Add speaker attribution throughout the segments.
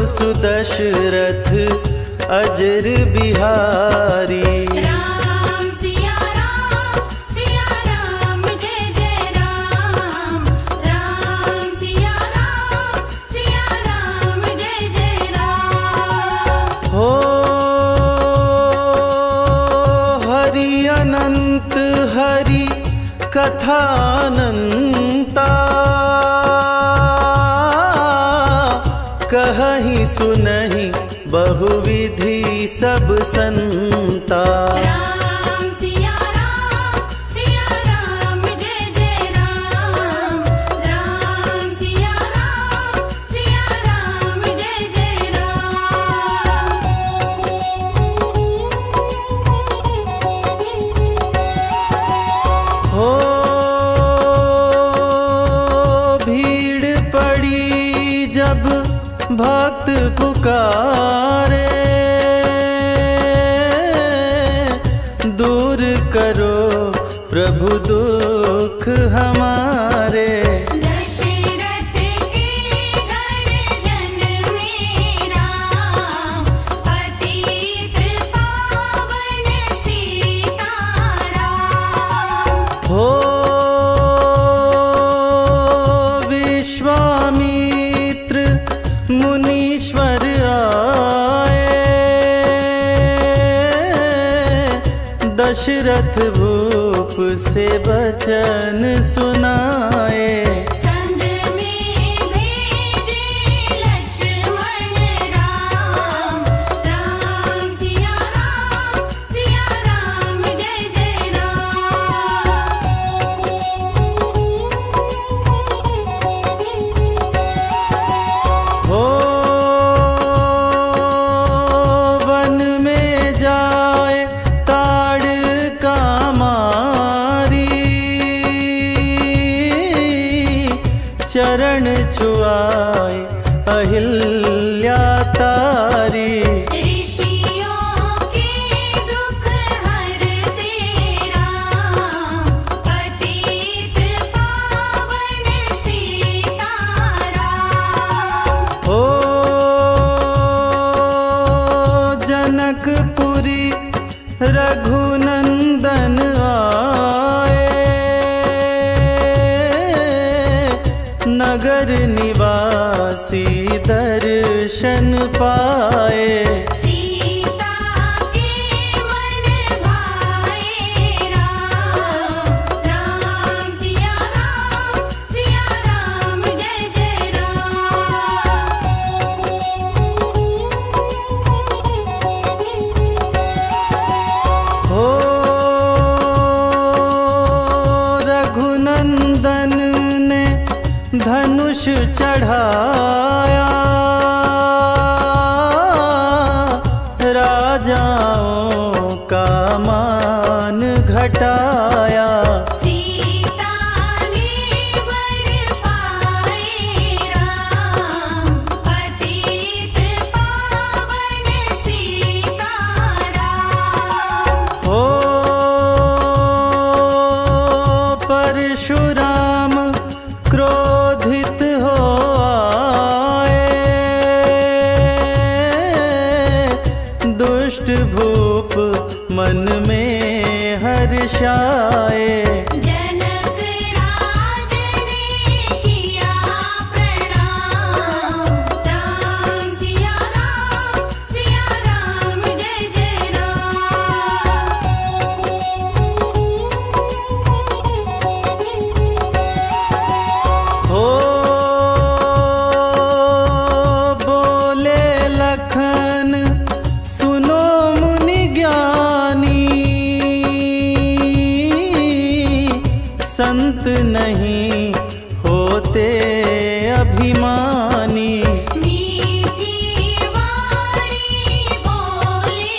Speaker 1: सुदशरथ अजर बिहारी।
Speaker 2: राम सिया राम जय जय राम। राम सिया राम जय जय राम।
Speaker 1: हो हरि अनंत हरि कथानंता, कहहि सुनहि बहुविधि सब संता।
Speaker 2: राम सिया राम जय जय राम। राम सिया राम जय जय राम।
Speaker 1: हो भीड़ पड़ी जब भक्त पुकारे, दूर करो प्रभु दुख हमारे।
Speaker 2: दशरथ के घर जन में राम, पतित पावन सीताराम।
Speaker 1: हो विश्वामित्र मुनीश्वर आए, दशरथ भूप से वचन सुनाए।
Speaker 2: संग में भेजे लक्ष्मण राम। राम सिया राम जय जय राम।
Speaker 1: हो वन में जाए ताड़ का मारी, चरण छुआए अहिल्या तारी।
Speaker 2: ऋषियों के दुख हरते राम, पतित पावन सीताराम।
Speaker 1: हो जनकपुरी रघुनंदन आए, नगर निवासी दर्शन पाए।
Speaker 2: सीता के मन भाए राम। राम सिया राम जय जय राम।
Speaker 1: हो रघुनंदन ने धनुष चढ़ाया, राजाओं का मान घटाया।
Speaker 2: सीता ने वर पाए राम, पतित पावन सीताराम।
Speaker 1: हो परशुराम क्रोधित हो आए, दुष्ट भूप मन में हर्षाए।
Speaker 2: जनक राज ने किया प्रणाम। राम सिया राम जय जय राम।
Speaker 1: हो बोले लखन सुनो मुनि ज्ञानी, संत नहीं होते अभिमानी।
Speaker 2: मीठी वाणी बोले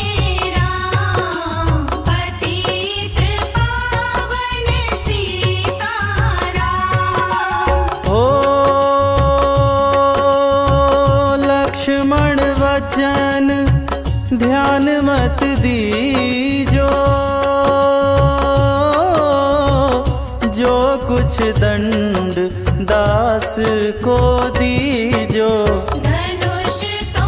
Speaker 2: राम, पतित पावन सीताराम।
Speaker 1: हो लक्ष्मण वचन ध्यान मत दीजो, जो कुछ दंड दास को दीजो।
Speaker 2: धनुष तो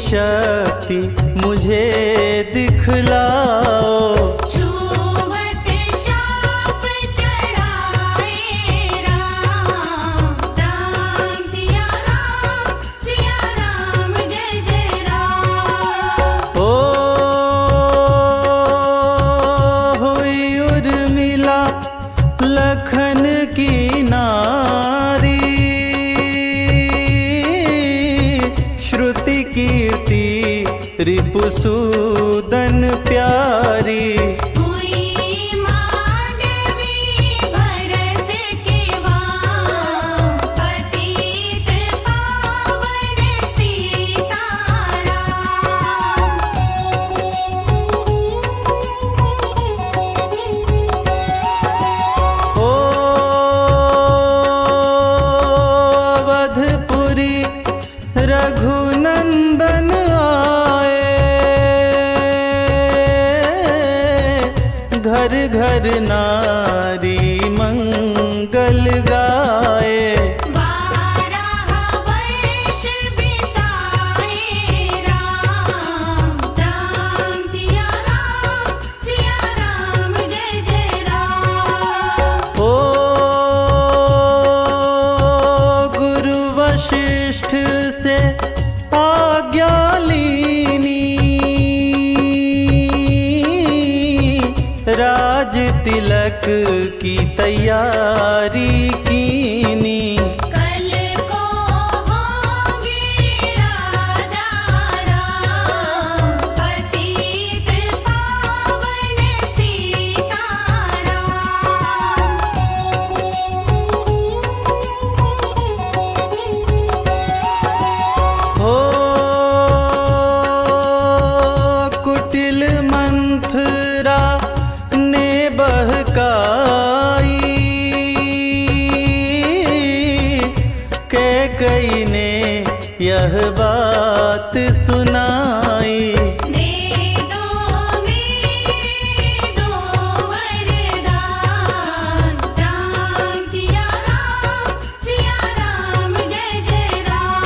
Speaker 1: शक्ति मुझे दिखलाओ।
Speaker 2: छूवत चाप चढ़ाए राम, राम सिया राम जय जय राम।
Speaker 1: ओ हुई उर्मिला लखन की नारी, श्रुति कीर्ति रिपुसूदन प्यारी।
Speaker 2: हुई मांडवी भरत के वाम, पतित पावन सीताराम।
Speaker 1: ओ अवधपुरी रघुनंदन आए, घर घर नारी मंगल गाए।
Speaker 2: 12 वर्ष बिताए राम, राम सिया राम जय जय राम।
Speaker 1: ओ गुरु वशिष्ठ से आज्ञा लीनी, राज तिलक की तैयारी कीनी।
Speaker 2: कल को होंगे राजा राम, पतित पावन सीताराम।
Speaker 1: हो कुटिल मंथरा ने बहकाई, कैकई ने यह बात सुनाई।
Speaker 2: दे दो मेरे दो वरदान, राम सिया राम जय जय राम।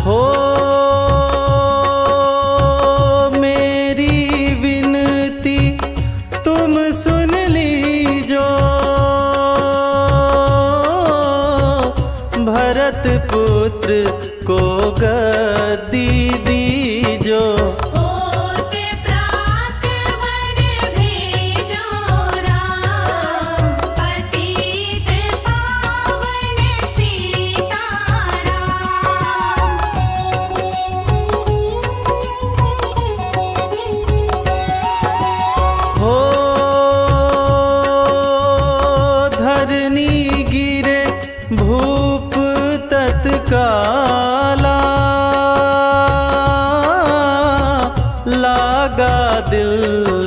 Speaker 1: हो मेरी विनती तुम सुन लीजो, भरत पुत्र को गद्दी दीजो।
Speaker 2: होत प्रात वन भेजो राम, पतित पावन सीताराम।
Speaker 1: हो धरनी गिरे भूप तत्काला, लागा दिल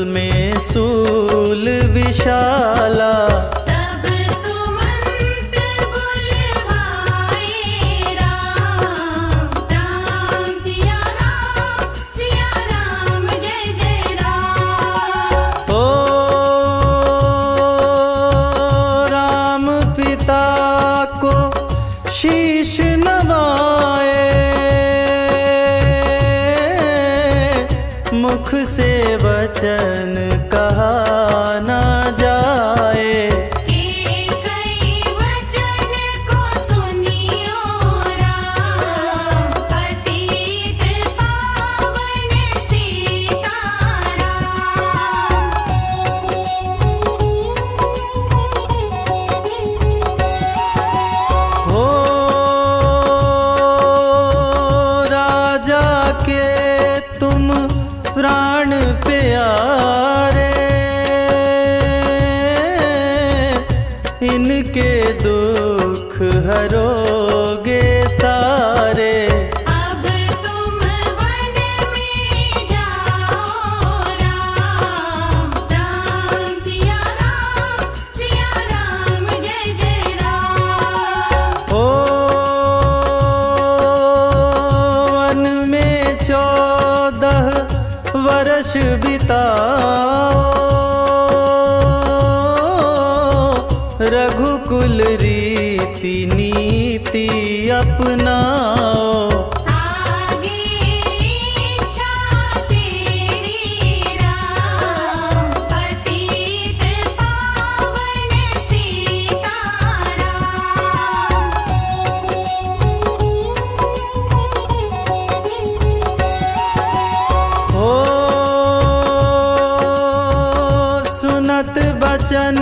Speaker 1: में सूल विशाला।
Speaker 2: तब सुमंत बुलवाए राम, राम सिया राम जय जय राम।
Speaker 1: ओ राम पिता को शीश नवाए, मुख से वचन कहा न जाए।
Speaker 2: के कई वचन को सुनियो राम, पतित पावन सीताराम।
Speaker 1: हो राजा के तुम प्राण प्यारे, इनके दुख हरोगे सारे।
Speaker 2: अब तुम वन में जाओ राम, राम सिया राम जय जय राम।
Speaker 1: ओ वन में 14 वर्ष बिताओ, रघुकुल रीति नीति अपनाओ।
Speaker 2: आगे
Speaker 1: बचन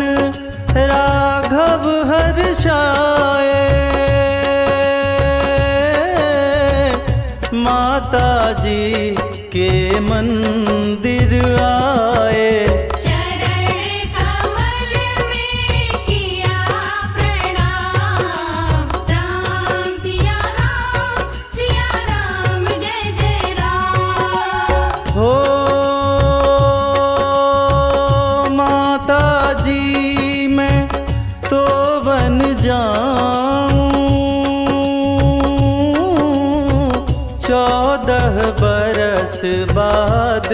Speaker 1: राघव हर्षाए, माता जी के मंदिर आए।
Speaker 2: चरण कमल में किया प्रणाम, राम सिया राम जय जय राम।
Speaker 1: हो माता जी मैं तो बन जाऊं, 14 बरस बाद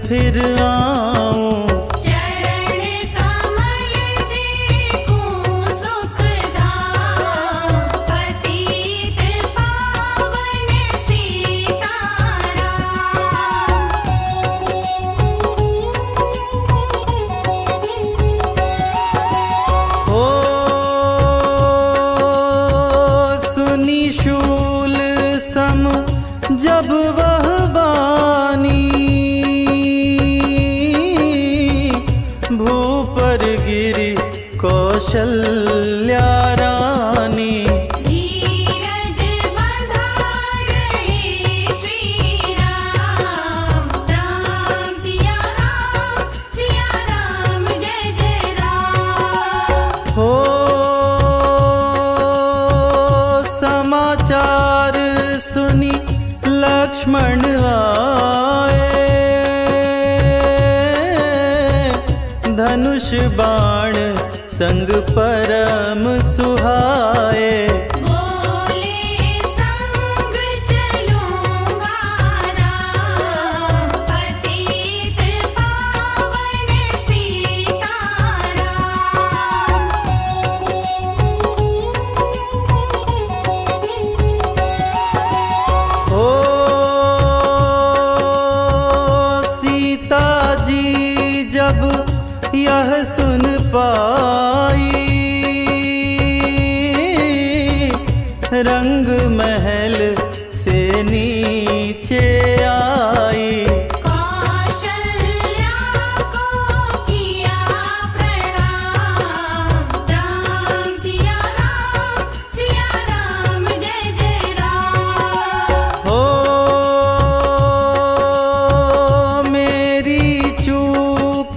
Speaker 1: फिर आऊं।
Speaker 2: चरण कमल देखूं सुखधाम, पतित पावन सीताराम।
Speaker 1: ओ सुनी शूल सम जब वह बानी, भूपर गिरी कौशल्या रानी।
Speaker 2: धीरज बंधारे श्री राम, राम सिया राम जय जय राम।
Speaker 1: हो समाचार सुनी लक्ष्मण आए, धनुष बाण संग परम सुहाए।
Speaker 2: बोले संग चलूंगा राम, पतित पावन सीताराम।
Speaker 1: ओ सीता जी जब यह सुन पाई, रंग महल से नीचे आई।
Speaker 2: कौशल्या को किया प्रणाम, राम सिया राम जय जय राम।
Speaker 1: हो मेरी चूक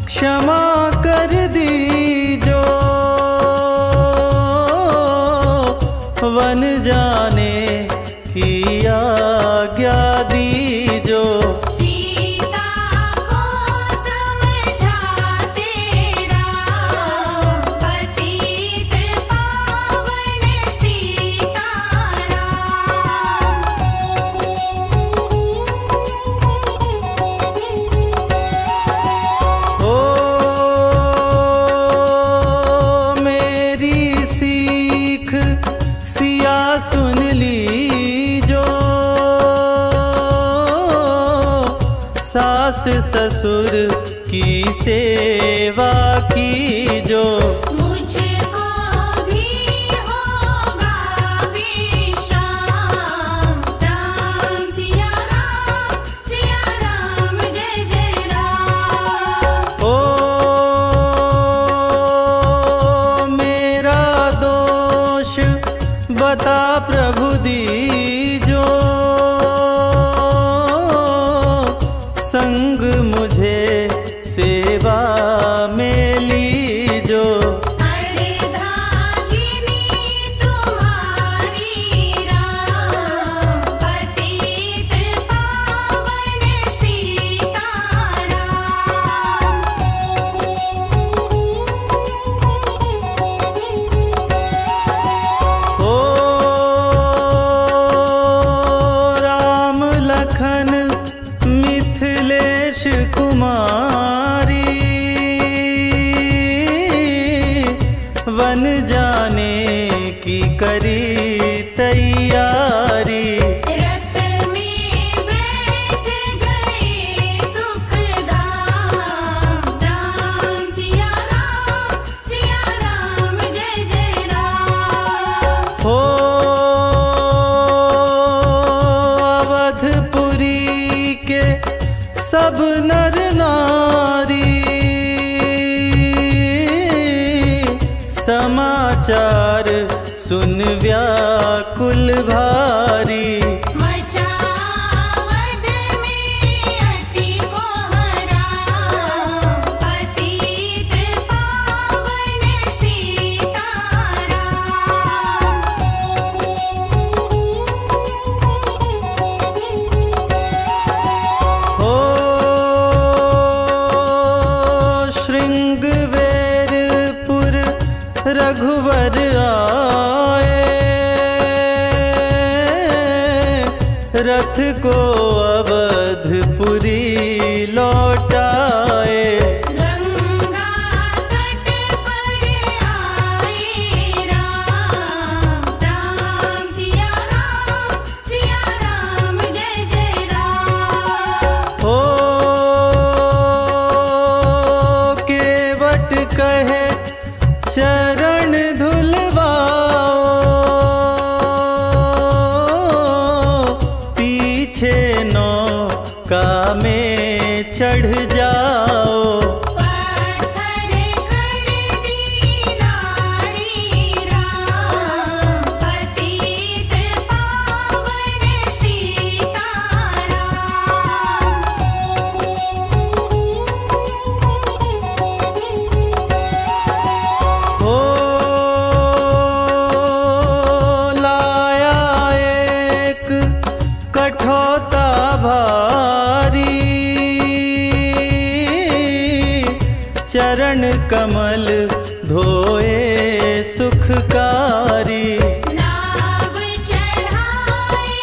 Speaker 1: क्षमा कर दीजो, वन जाने की आज्ञा दीजो।
Speaker 2: सीता को समझाते राम, पतित पावन सीताराम।
Speaker 1: ओ मेरी सीख सिया सुन लीजो, सास ससुर की सेवा कीजो।
Speaker 2: मुझको भी होगा विश्राम, राम सिया राम जय जय राम।
Speaker 1: ओ मेरा दोष बता प्रभु दीजो, संग मुझे सेवा में लीजो।
Speaker 2: अर्धांगिनी तुम्हारी राम, पतित पावन सीताराम।
Speaker 1: ओ राम लखन मिथिलेश कुमारी, वन जाने की करी तैयारी।
Speaker 2: रथ में बैठ गए सुखधाम, राम सिया राम जय जय राम।
Speaker 1: हो अवधपुरी के सब नर नारी, पुकार सुन व्याकुल भारी।
Speaker 2: मचावद में अति को हरा, पतित पावन सीताराम।
Speaker 1: हो श्रृंगवेरपुर रघुवर आए, रथ को अवधपुरी लौटाए।
Speaker 2: गंगा तट पर आए राम, राम सिया राम जय जय राम।
Speaker 1: हो केवट कहे चरण धुलवाओ, पीछे नौका में चढ़ जाओ।
Speaker 2: पत्थर कर दीनारी राम, पतित पावन सीताराम।
Speaker 1: हो लाया एक कठौता भारी, चरण कमल धोए सुखकारी।
Speaker 2: नाव चढ़ाए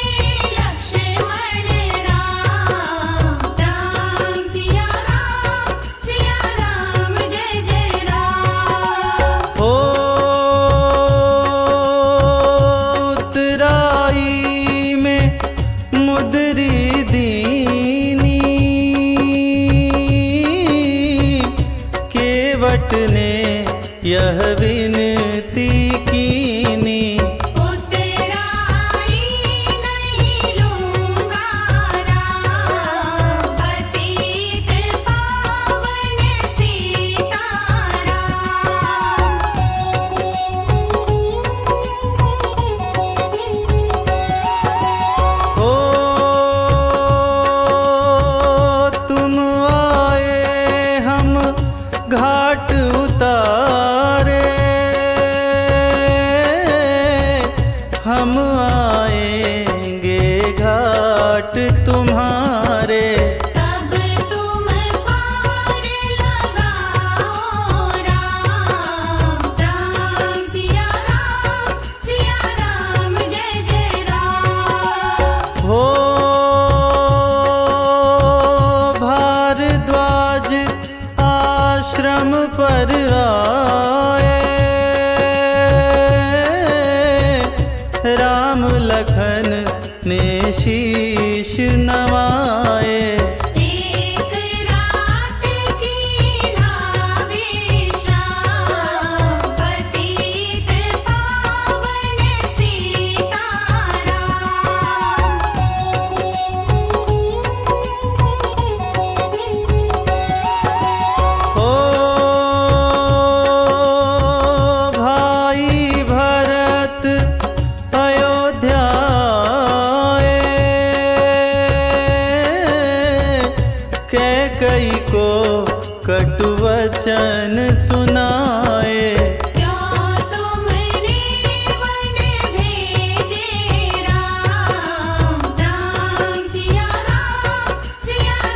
Speaker 2: लक्ष्मण राम, राम सिया राम जय जय राम।
Speaker 1: हो उतराई में मुदरी दीनी, केवट ने यह विनती कीनी।
Speaker 2: उतराई नहीं लूंगा राम, पतित पावन सीताराम।
Speaker 1: हो तुम आए हम घाट उतारे, हम आएंगे घाट तुम्हारे।
Speaker 2: तब तुम पार लगाओ राम, राम सिया राम जय जय राम।
Speaker 1: हो भारद्वाज आश्रम पर आए, राम लखन ने शीश नवाए।
Speaker 2: एक रात की नाविश्राम, पतित पावन सीताराम।
Speaker 1: हो भाई भरत अयोध्या आए, कैकई को कटु वचन सुनाए।
Speaker 2: क्यों तुमने वन भेजे राम, राम सिया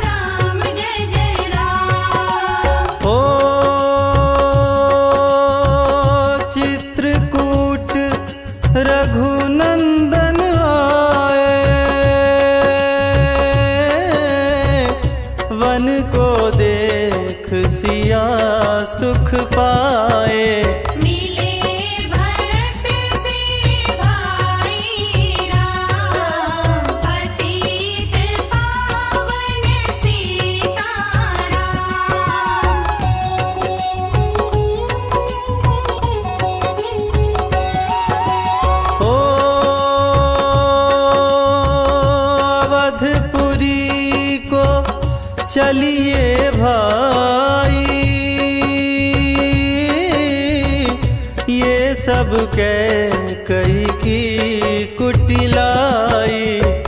Speaker 2: राम जय जय राम।
Speaker 1: हो चित्रकूट रघुनंदन आए, वन को देख सिया सुख पाए।
Speaker 2: मिले भरत से भाई राम, पतित पावन सीताराम।
Speaker 1: हो अवधपुरी को चलिए भाई, ये सब कैकई की कुटिलाई।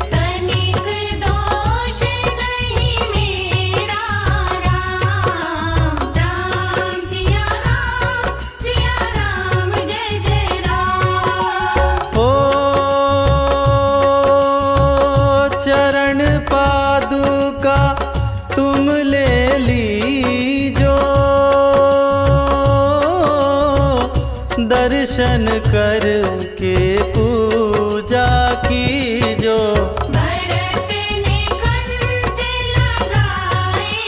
Speaker 2: तनिक दोष नहीं मेरा राम राम सिया राम जय जय राम।
Speaker 1: ओ चरण पादुका तुम ले लीजो, दर्शन करके पूजा कीजो।
Speaker 2: भरत ने कंठ लगाए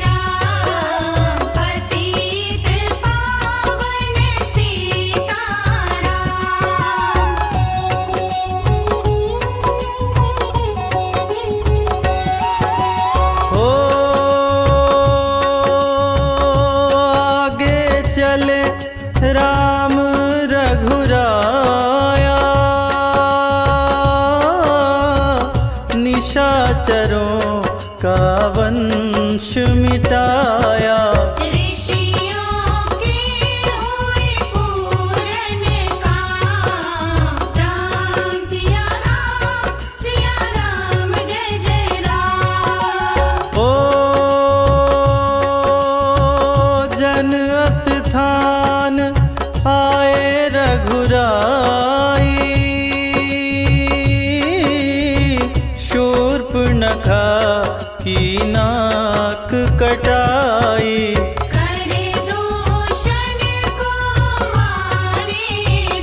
Speaker 2: राम, पतित पावन सीताराम।
Speaker 1: हो आगे चले राम रघुराया, निशाचरों का वंश मिटाया।
Speaker 2: ऋषियों के हुए पूरन काम, राम सिया राम जय जय राम।
Speaker 1: ओ जन स्थान आए रघुराई, शूर्पणखा की नाक कटाई।
Speaker 2: कर दूषण को मारे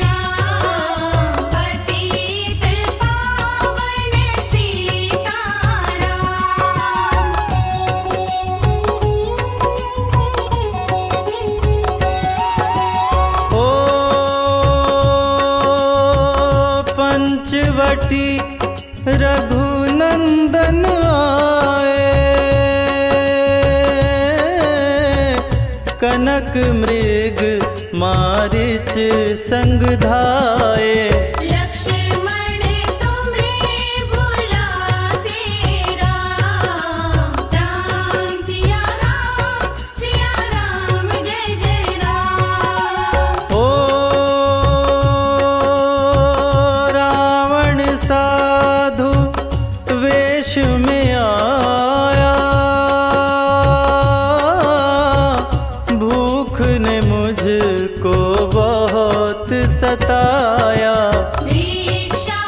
Speaker 2: राम, पतित पावन सीताराम।
Speaker 1: ओ पंचवटी रघुनंदन आए, कनक मृग मारिच संग धाये।
Speaker 2: लक्ष्मण तुम्हें बुलाते राम, राम सिया राम जय जय राम।
Speaker 1: ओ रावण साधु वेश में आया, भूख ने मुझको बहुत सताया।
Speaker 2: भिक्षा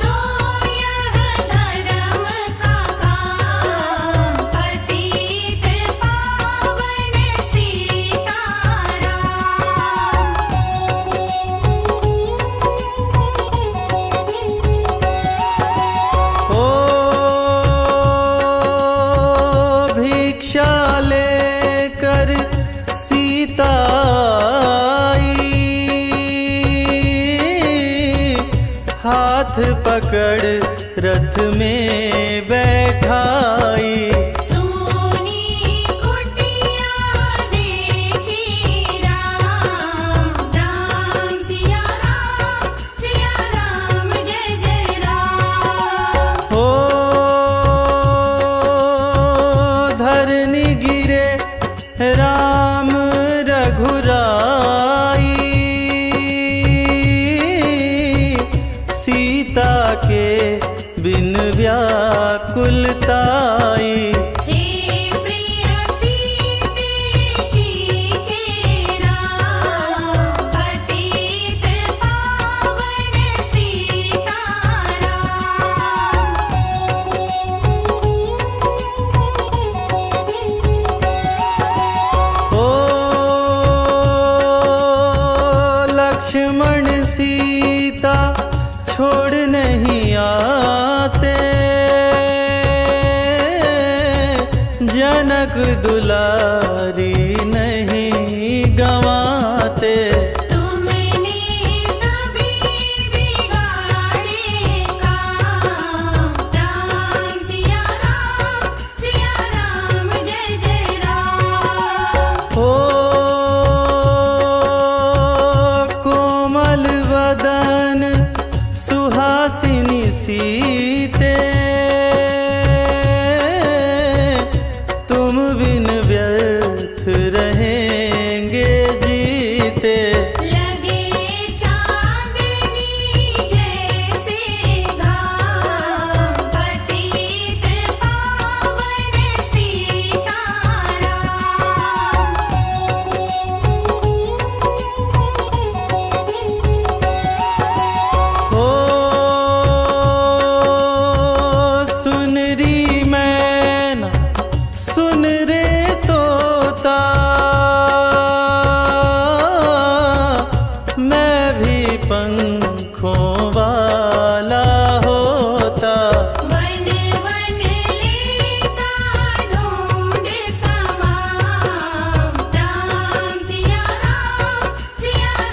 Speaker 2: दो यह धर्म का काम, पतित पावन सीताराम।
Speaker 1: ओ भिक्षा लेकर सीता आई, हाथ पकड़ रथ में बैठाई।
Speaker 2: सोनी कुटिया देखी राम, राम सिया राम जय जय राम।
Speaker 1: ओ धरनी गिरे राम रघुराई, सीता के बिन व्याकुलताई।
Speaker 2: हे प्रिय सीते जी के राम, पतित पावन सीताराम।
Speaker 1: ओ लक्ष्मण सीता छोड़ नहीं आते, जनक दुलारी नहीं गंवाते।
Speaker 2: तुमने सभी बिगाड़े काम, राम सिया राम जय जय राम।
Speaker 1: ओ कोमल वदन सुहासिनी सीते, तुम बिन व्यर्थ रहेंगे जीते।
Speaker 2: लगे चार
Speaker 1: सुखों वाला होता।
Speaker 2: वन वन लेता ढूंढ तमाम, राम सिया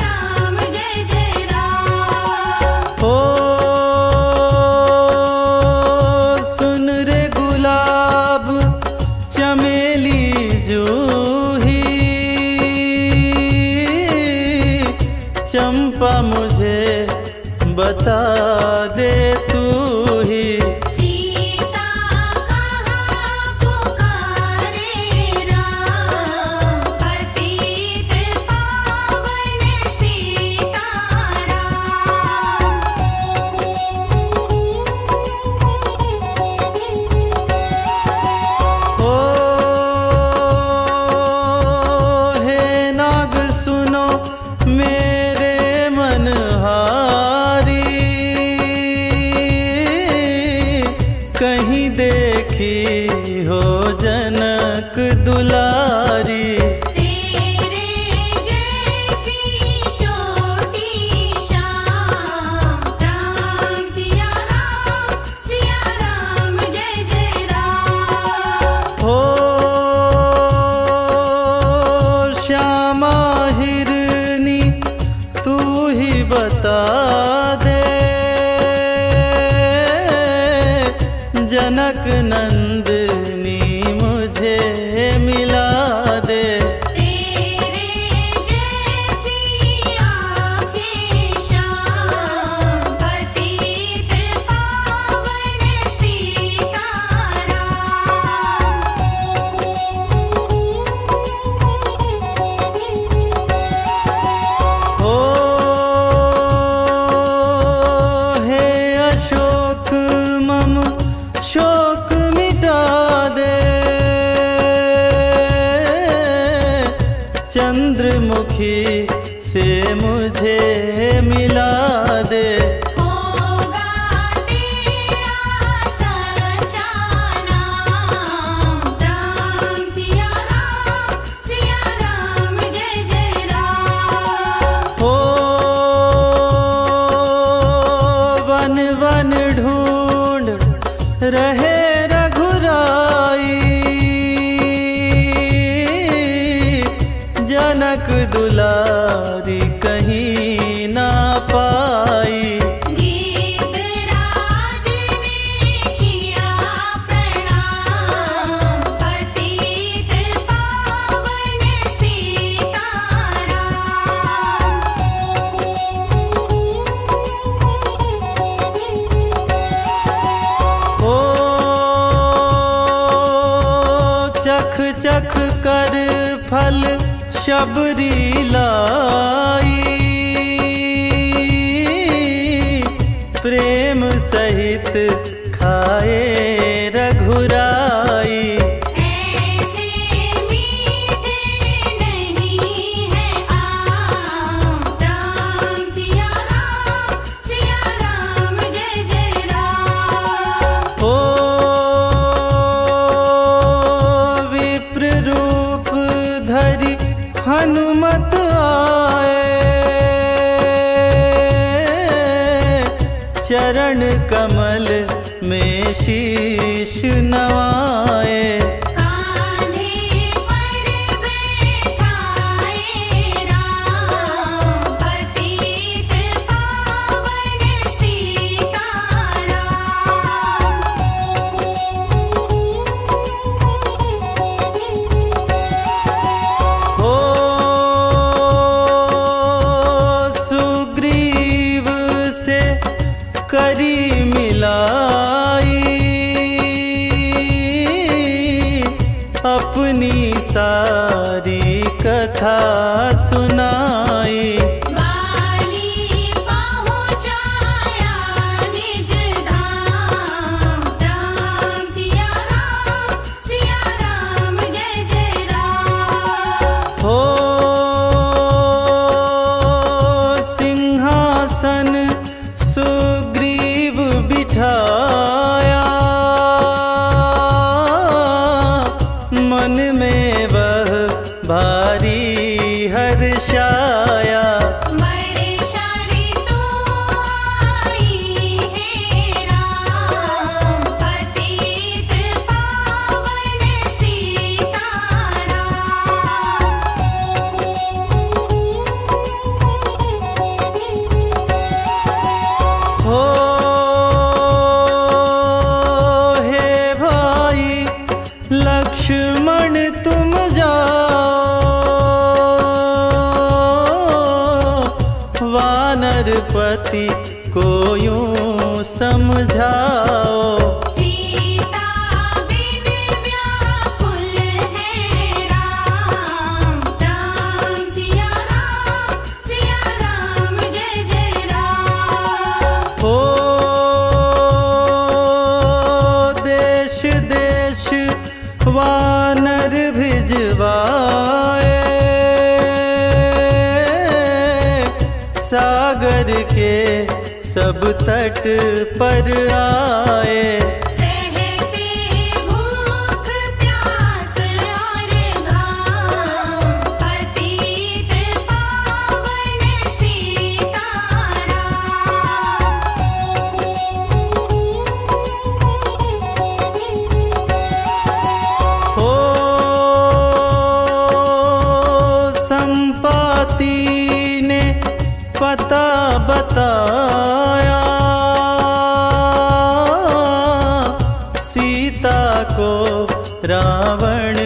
Speaker 2: राम जय जय राम।
Speaker 1: ओ सुन रे गुलाब चमेली जूही, चंपा मुझे बता दे तू ही।
Speaker 2: सीता कहाँ पुकारे राम, पतित पावन सीताराम।
Speaker 1: ओ हे नाग सुनो मेरे मनहारी, कहीं देखी हो जनक दुलारी।
Speaker 2: तेरे जैसी चोटी शाम, राम सिया राम जय जय राम।
Speaker 1: हो श्यामा हिरनी तू ही बता दे, जनक नंदनी मुझे मिला दे।
Speaker 2: तेरे जैसी आँखें शाम, पतित पावन सीताराम।
Speaker 1: ओ हे अशोक मम शोक मिटा दे, चंद्रमुखी से मुझे मिला दे।
Speaker 2: होगा तेरा सच्चा नाम, राम सिया राम जय जय राम।
Speaker 1: ओ वन वन ढूंढ रहे रघुराई, जनक दुलारी कहीं ना पाई।
Speaker 2: गीतराज ने किया प्रणाम, पतित पावन सीताराम।
Speaker 1: ओ चख चख कर फल शबरी लाई, प्रेम सहित खाए रघुराई।
Speaker 2: ऐसे मीठे नहीं है आम, राम सिया राम जय जय राम।
Speaker 1: ओ विप्र रूप धरि हनुमत आए, चरण कमल में शीश नवाए।
Speaker 2: कान्हे पर बैठाए राम, पतित पावन सीताराम।
Speaker 1: ओ सुग्रीव से करी मिलाई, अपनी सारी कथा सुनाई।
Speaker 2: बाली पहुँचाया निज धाम, राम सिया राम जय जय राम।
Speaker 1: हो सिंहासन सुग्रीव बिठाया, मन में वह भारी हर पति को यूं समझाओ।
Speaker 2: सीता बिन व्याकुल है राम, राम सिया राम जय जय राम।
Speaker 1: ओ देश देश वानर भिजवाए, सागर के सब तट पर आए।
Speaker 2: सहते भूख प्यास और घाम, पतित पावन सीताराम।
Speaker 1: हो संपाति ने पता बताया, सीता को रावण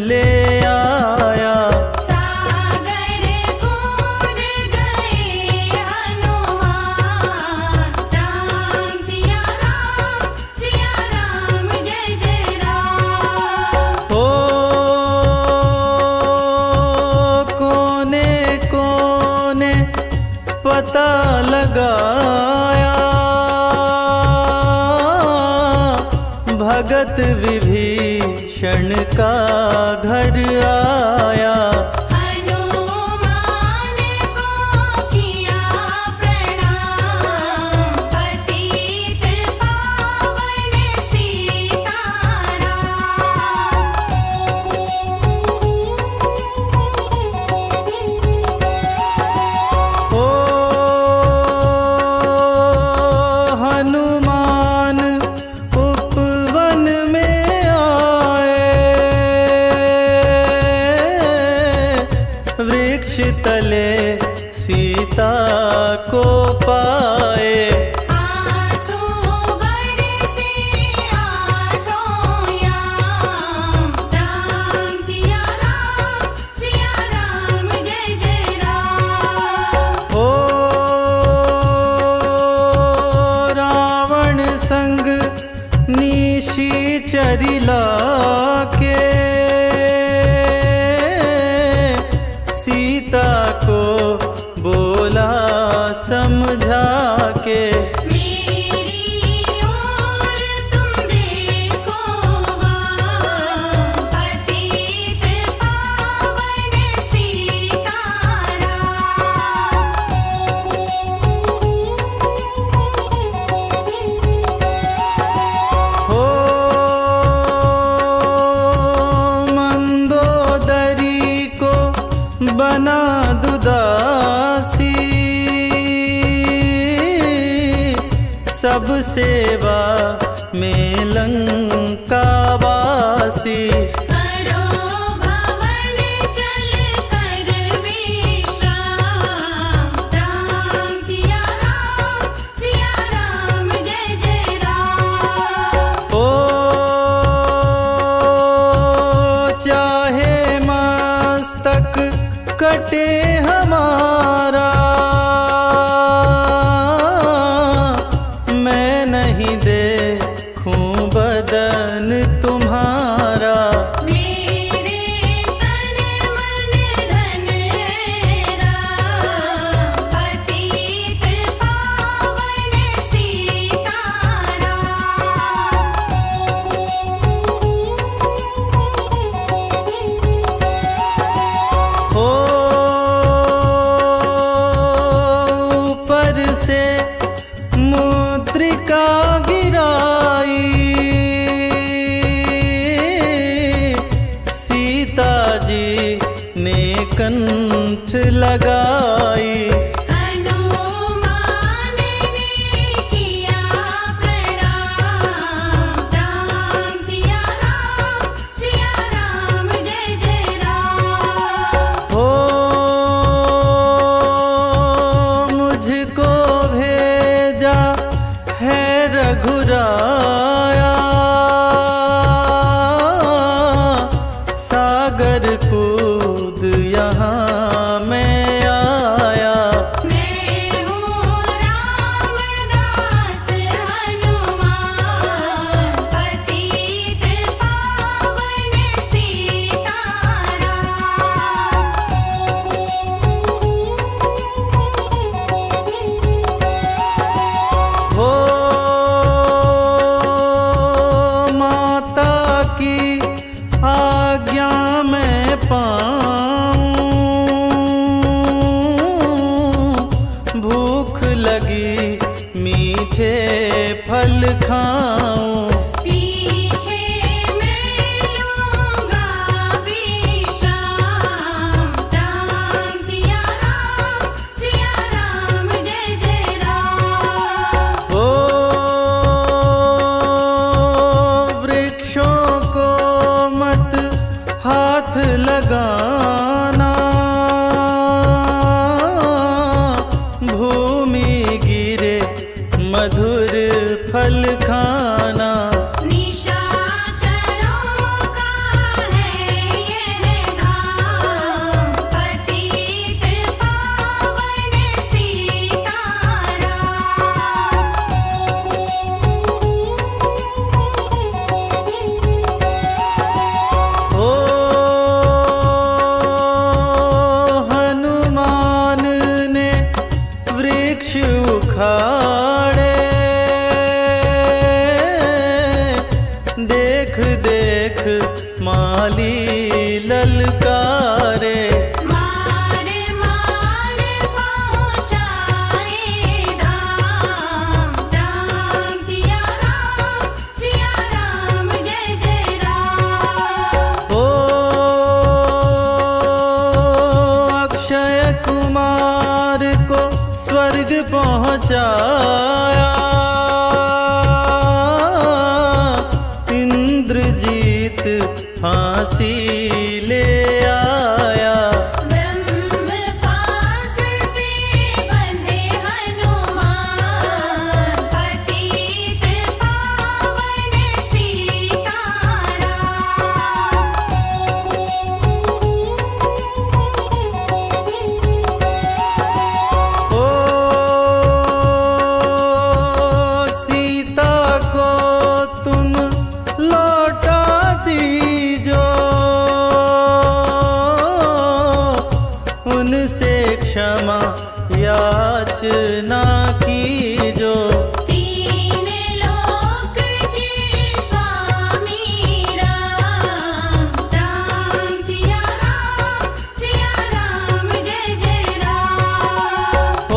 Speaker 1: ले आया।
Speaker 2: सागर कूद गए हनुमान, राम सिया राम जय जय राम।
Speaker 1: हो कोने कोने पता लगाया, भगत विभीषण का घर आया।
Speaker 2: हनुमान को किया प्रणाम, पतित पावन सीताराम।
Speaker 1: ओ हनुमान उपवन में आए, वृक्ष तले सीता को पाए।
Speaker 2: आंसू बरसे आँखों याम, राम सिया राम जय जय राम।
Speaker 1: ओ रावण संग निशाचरिला के, सीता को बोला समझा के।
Speaker 2: मेरी ओर तुम देखो वहाँ, पतित पावन सीताराम।
Speaker 1: हो मंदोदरी को बना दुदासी, सब सेवा में लंकावासी।
Speaker 2: करो भवन चल कर विश्राम, राम सिया राम जय जय राम।
Speaker 1: ओ चाहे मस्तक कटे हमारा, मैं नहीं देखूं बदन तुम्हारा।
Speaker 2: मेरे तन मन धन है राम, पतित पावन सीताराम।
Speaker 1: हो मीठे फल खाऊं।
Speaker 2: पीछे मैं लूँगा विश्राम। राम सिया राम जय जय राम।
Speaker 1: ओ वृक्षों को मत हाथ लगाना, भूमि गिरे मधुर फल खाना।
Speaker 2: निशाचरों का है यह धाम, पतित पावन सीताराम।
Speaker 1: ओ हनुमान ने वृक्ष उखाड़े, देख देख माली ललकारे।
Speaker 2: मार मार पहुँचाए धाम। राम सिया राम जय जय राम।
Speaker 1: ओ अक्षय कुमार को स्वर्ग पहुँचाया, इंद्रजीत फांसी ले आया।
Speaker 2: ब्रह्म पास से बंधे हनुमान, पतित पावन सीताराम।
Speaker 1: ओ सीता को तुम लौटा दीजो, उनसे क्षमा याचना कीजो।
Speaker 2: तीन लोक के स्वामी राम। राम सिया राम जय जय राम।
Speaker 1: ओ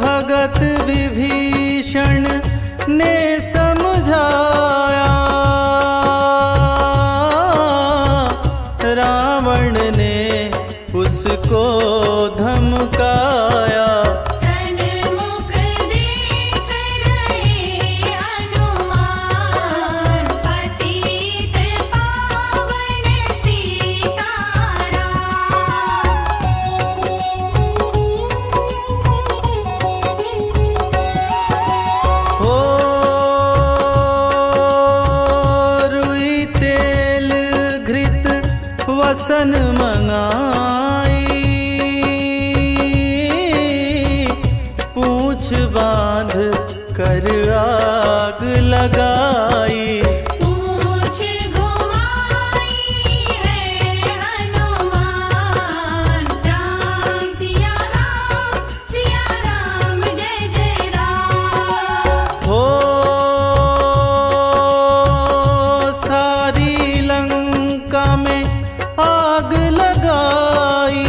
Speaker 1: भगत विभीषण ने समझाया, रावण ने उसको धमकाया।
Speaker 2: सन्मुख देख रहे हनुमान, पतित पावन सीताराम।
Speaker 1: ओ रुई तेल घृत वसन मंगाई, पूछ बांध कर आग लगाई।
Speaker 2: पूछ घुमाई है हनुमान। राम सिया राम जय जय राम।
Speaker 1: हो सारी लंका में आग लगाई,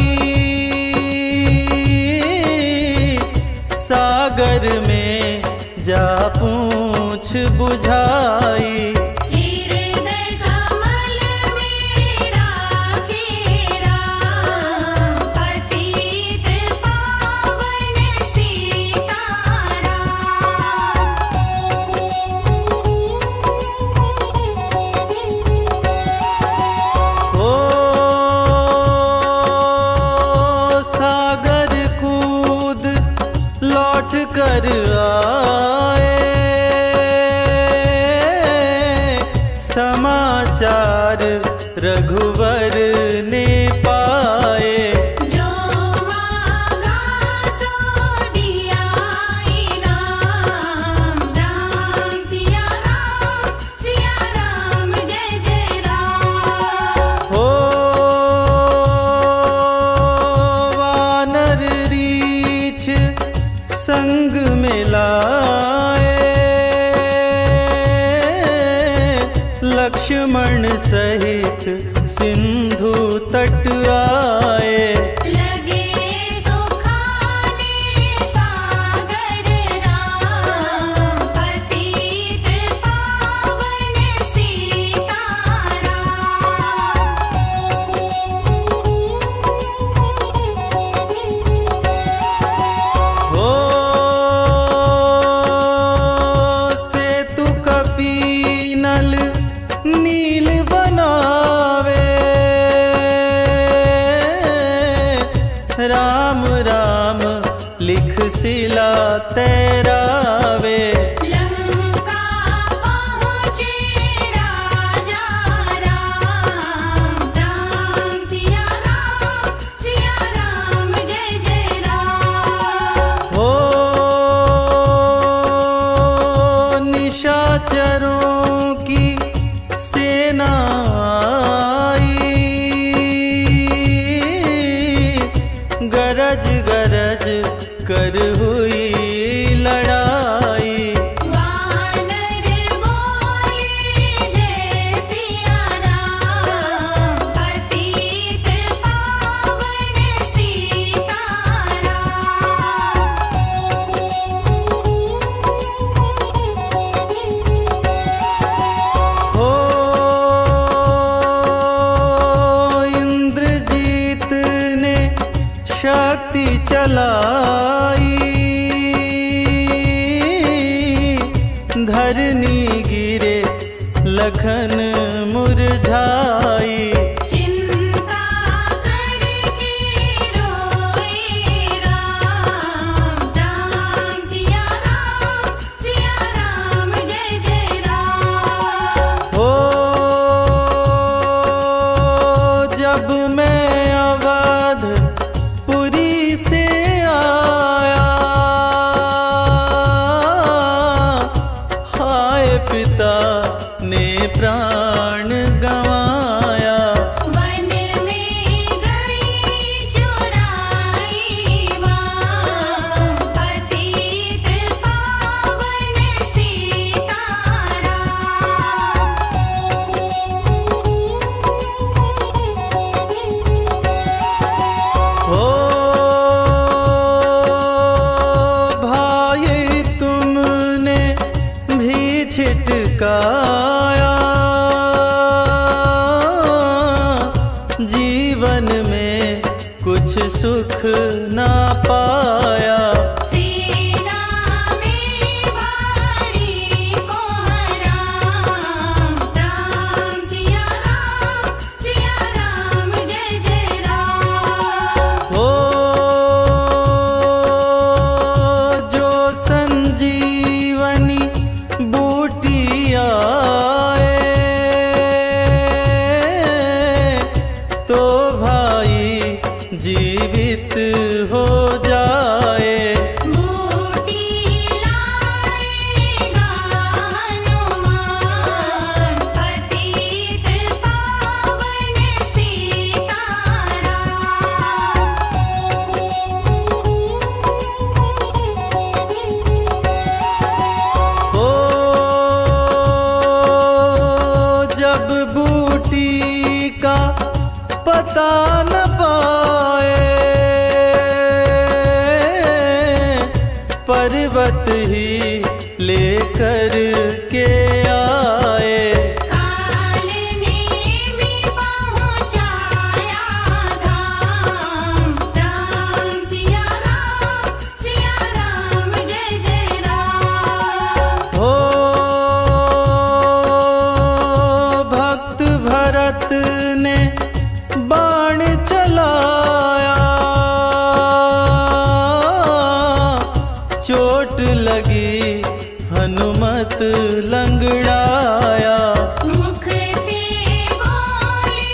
Speaker 1: सागर में जा पूछ बुझाई।
Speaker 2: हृदय कमल में राखे राम, पतित पावन सीताराम।
Speaker 1: ओ सागर कूद लौट कर आए, समाचार रघुवर ने पाए।
Speaker 2: जो मांगा सो दिया इनाम। राम सिया राम जय जय राम।
Speaker 1: हो वानर रीछ संग मिलाए, लक्ष्मण सहित सिंधु तट आए।
Speaker 2: लगे सुखाने
Speaker 1: शिला तैरावे।
Speaker 2: लंका पहुँचे राजा राम, राम सिया राम जय जय राम।
Speaker 1: हो निशाचरों की सेना आई, गरज गरज कर हुई लड़ाई।
Speaker 2: वानर बोले जय सिया राम, पतित पावन सीताराम।
Speaker 1: हो इंद्रजीत ने शक्ति चलाई, धरनी गिरे लखन मुरझाई।
Speaker 2: चिंता करके रोए राम, राम सिया राम जय जय राम।
Speaker 1: हो जब मैं अवधपुरी से आया, हाय पिता ने प्राण गंवाया।
Speaker 2: वन में गई चुराई वाम, पतित पावन सीताराम।
Speaker 1: हो भाई तुमने भी छिटकाया, जीवन में कुछ सुख ना पाया।
Speaker 2: सेना में भारी को हराम, राम सिया राम जय जय राम।
Speaker 1: हो जो संजीवनी बूटी आए, तो भाई जीवित हो जाए।
Speaker 2: बूटी लाएगा हनुमान, पतित पावन सीताराम।
Speaker 1: हो जब बूटी का पता न पाए, पर्वत ही लेकर के आए।
Speaker 2: काल ने भी पहुँचाया धाम, राम सिया राम जय जय राम।
Speaker 1: हो भक्त भरत ने बाण चलाया, चोट लगी हनुमत लंगड़ाया।
Speaker 2: मुख से बोले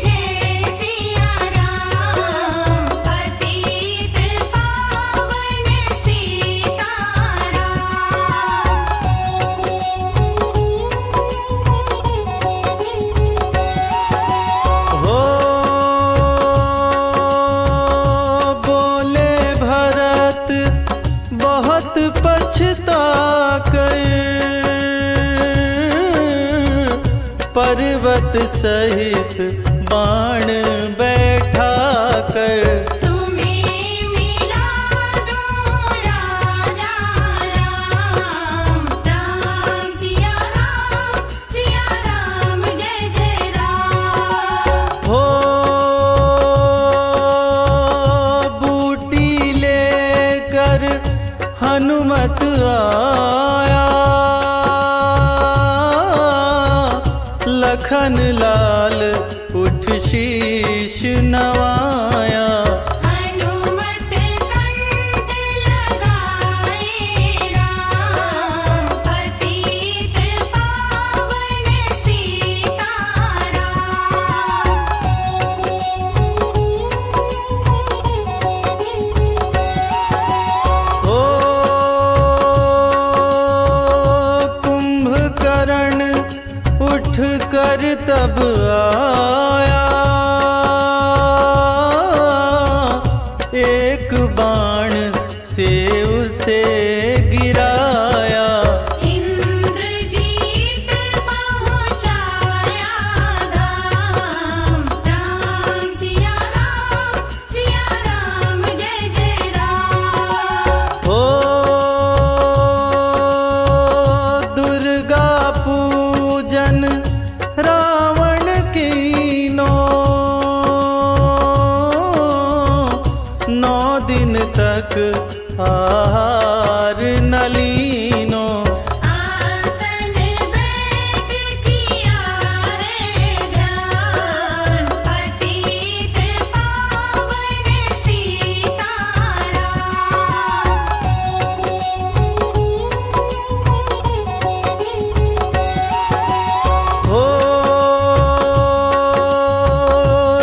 Speaker 2: जय सिया राम, पतित पावन सीताराम।
Speaker 1: हो बोले भरत बहुत पछता कर, पर्वत सहित बाण बैठा कर।
Speaker 2: तुम्हें मिला दो राजा राम, राम सिया राम जय जय राम।
Speaker 1: हो बूटी लेकर हनुमत आया, लखन लाल उठ शीश नवाया।
Speaker 2: हनुमत कंठ लगा
Speaker 1: तब आया, एक बाण से उसे गिराया।
Speaker 2: इंद्रजीत पहुँचाया धाम, राम सिया राम जय जय राम।
Speaker 1: ओ दुर्गा पूजन रावण कीनो, 9 दिन तक आहार न लीनो।
Speaker 2: आसन बैठ किया रे ध्यान, पतित पावन सीताराम।
Speaker 1: ओ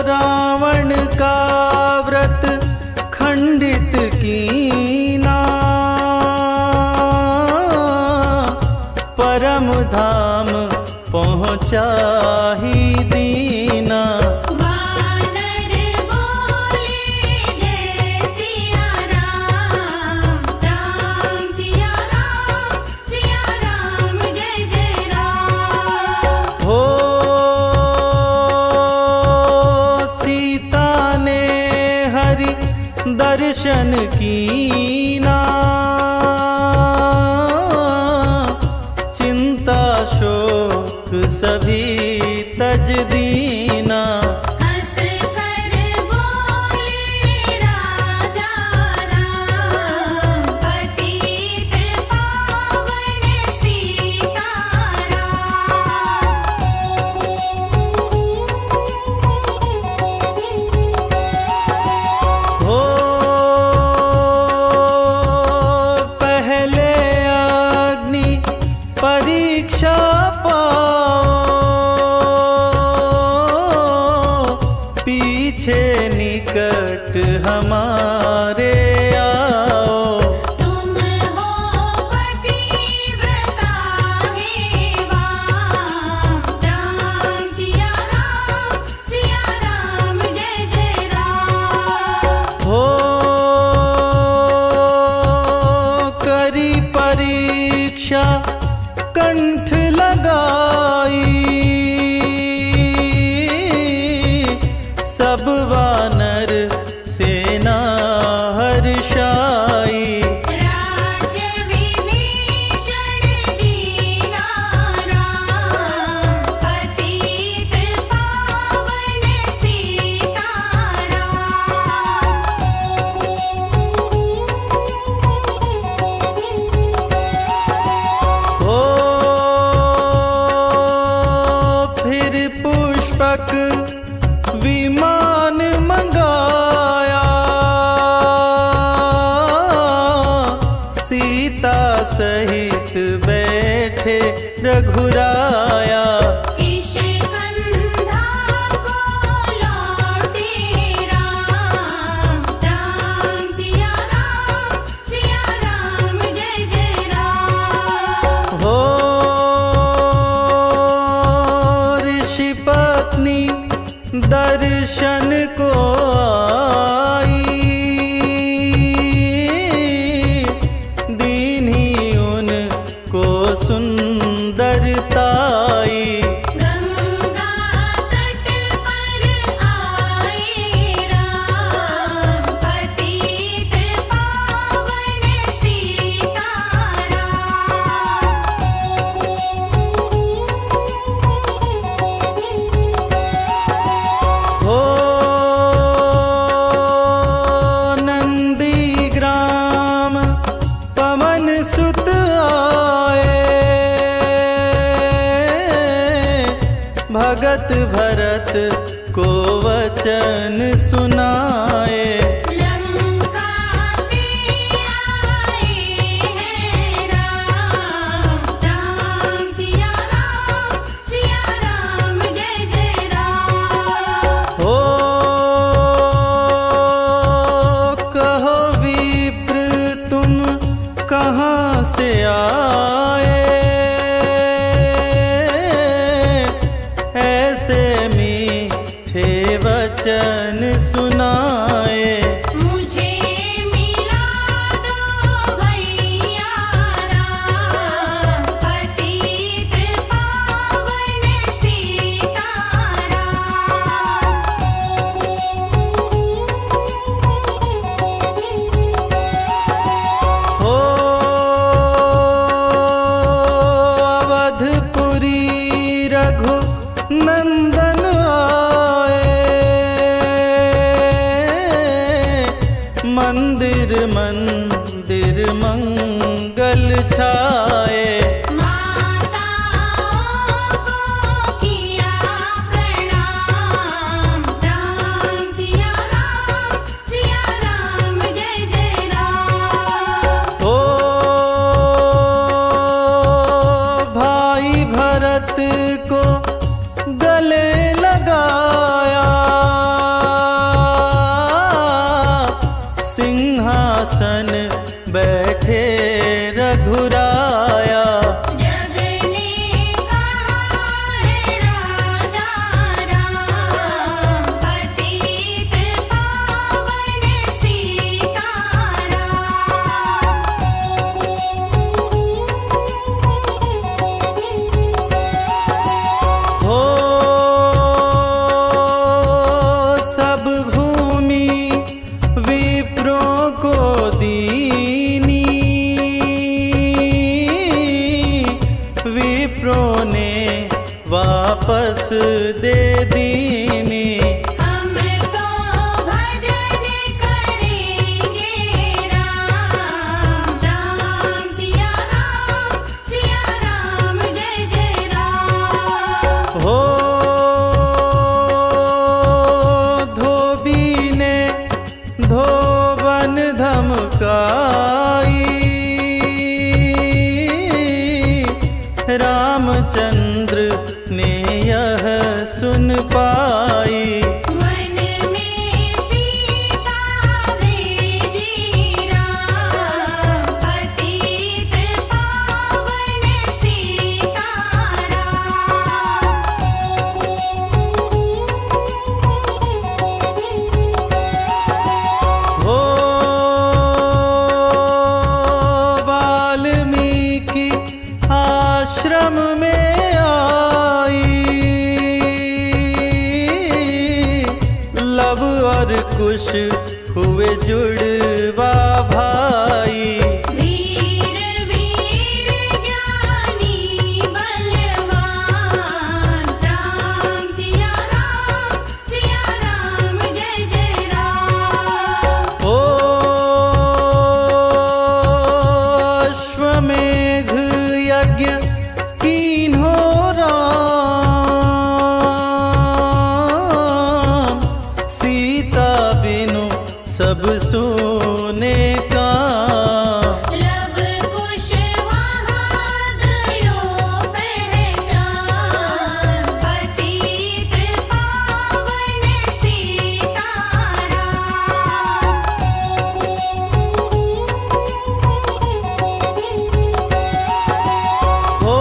Speaker 1: रावण का व्रत खंडित कीना, परम धाम पहुँचा ही दीना।
Speaker 2: वानर बोले जय सिया राम, राम सिया राम जय जय राम।
Speaker 1: हो सीता ने हरि दर्शन कीना, चिंता शोक सभी तज दीना।
Speaker 2: हंस कर बोले राजा राम, पतित पावन सीताराम।
Speaker 1: हो पहले अग्नि परीक्षा पाओ, पीछे निकट हमारे आओ।
Speaker 2: तुम हो पतिव्रता हे वाम, राम सिया राम जय जय राम।
Speaker 1: हो करी परीक्षा कंठ लगाई, सब वानर सेना हर्षाई।
Speaker 2: राज विभीषण दीना राम, पतित पावन सीताराम।
Speaker 1: हो फिर पुष्पक विमान मंगाया, सीता सहित बैठे रघुराया।
Speaker 2: किष्किंधा को लौटे राम, राम सिया राम जय जय राम।
Speaker 1: हो ऋषि पत्नी दर्शन को आई, दीन्ही उनको सुंदरताई।
Speaker 2: गंगा तट पर आए राम, पतित पावन सीताराम।
Speaker 1: हो नंदीग्राम पवन सुत आए, भगत भरत को वचन सुनाए।
Speaker 2: लंका से आए हैं राम, राम सिया राम जय जय राम।
Speaker 1: हो कहो विप्र तुम कहाँ से आए, मंगल छाए।
Speaker 2: माताओं को किया प्रणाम, राम सिया राम जय जय राम।
Speaker 1: ओ भाई भरत को गले लगाया, सिंहासन बैठे रघुराया।
Speaker 2: जग ने कहा है राजा राम, पतित पावन सीताराम।
Speaker 1: हो सब भूमि विप्रों को दीनी, विप्रों ने वापस दे दीनी।
Speaker 2: हम तो भजन करेंगे राम, राम सिया राम जय जय राम।
Speaker 1: हो धोबी ने धोबन धमकाई, रामचंद्र ने यह सुन पाई।
Speaker 2: मन में सीता भेजी राम, पतित पावन सीताराम।
Speaker 1: हो वाल्मीकि आश्रम में आई, लव और कुश हुए जुड़वा भाई।
Speaker 2: धीर वीर ज्ञानी बलवान, राम सिया राम जय जय राम।
Speaker 1: ओ अश्वमेध यज्ञ कीन्हो राम, सीता बिनु सब सोने का।
Speaker 2: लब कुश वहाँ गयो पहचान, पतित पावन सीताराम।
Speaker 1: हो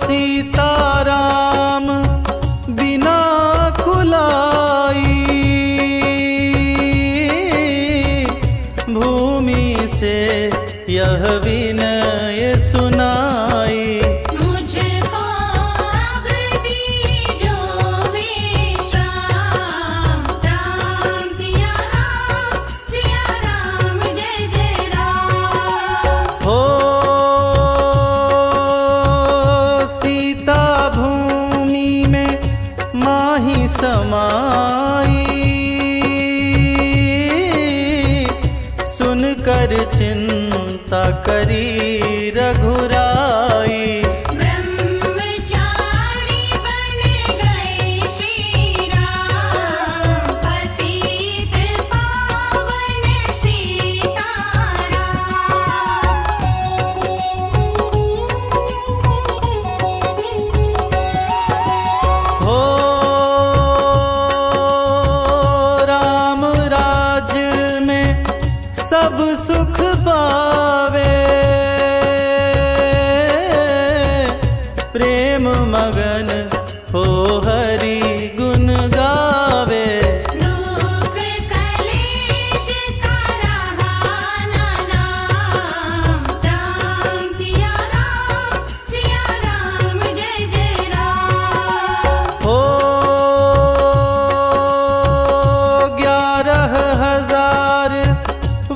Speaker 1: सीताराम बिना कुलाई, भूमि से यह विनय सुनाई।
Speaker 2: मुझको अब दीजो विश्राम, राम सिया राम जय जय राम।
Speaker 1: हो सीता भूमि में माही समाई, सुनकर चिंता करी रघुराई।
Speaker 2: ब्रह्मचारी बन गए श्री राम, पतित पावन सीताराम।
Speaker 1: हो राम राज्य में सब सुख पावे, प्रेम मगन हो हरि गुण गावे।
Speaker 2: दुख कलेश का रहा न नाम, राम सिया राम जय जय राम।
Speaker 1: हो 11,000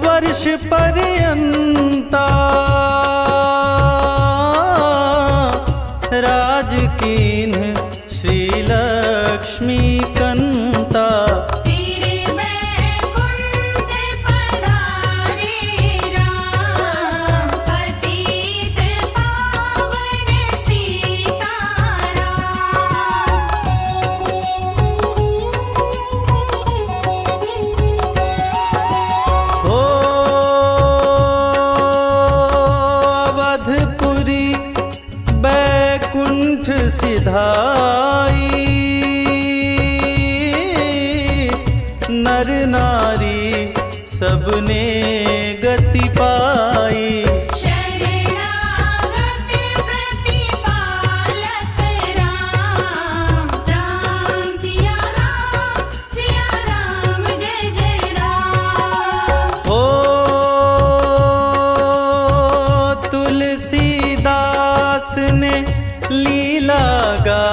Speaker 1: वर्ष पर्यंता, राज कीन्ह श्री लक्ष्मी कंता।
Speaker 2: तेरे बैकुंठ
Speaker 1: धाई, नर नारी सबने गति पाई।
Speaker 2: शरणागत प्रतिपालक राम, राम सिया राम जय जय राम।
Speaker 1: ओ तुलसीदास ने लीला गा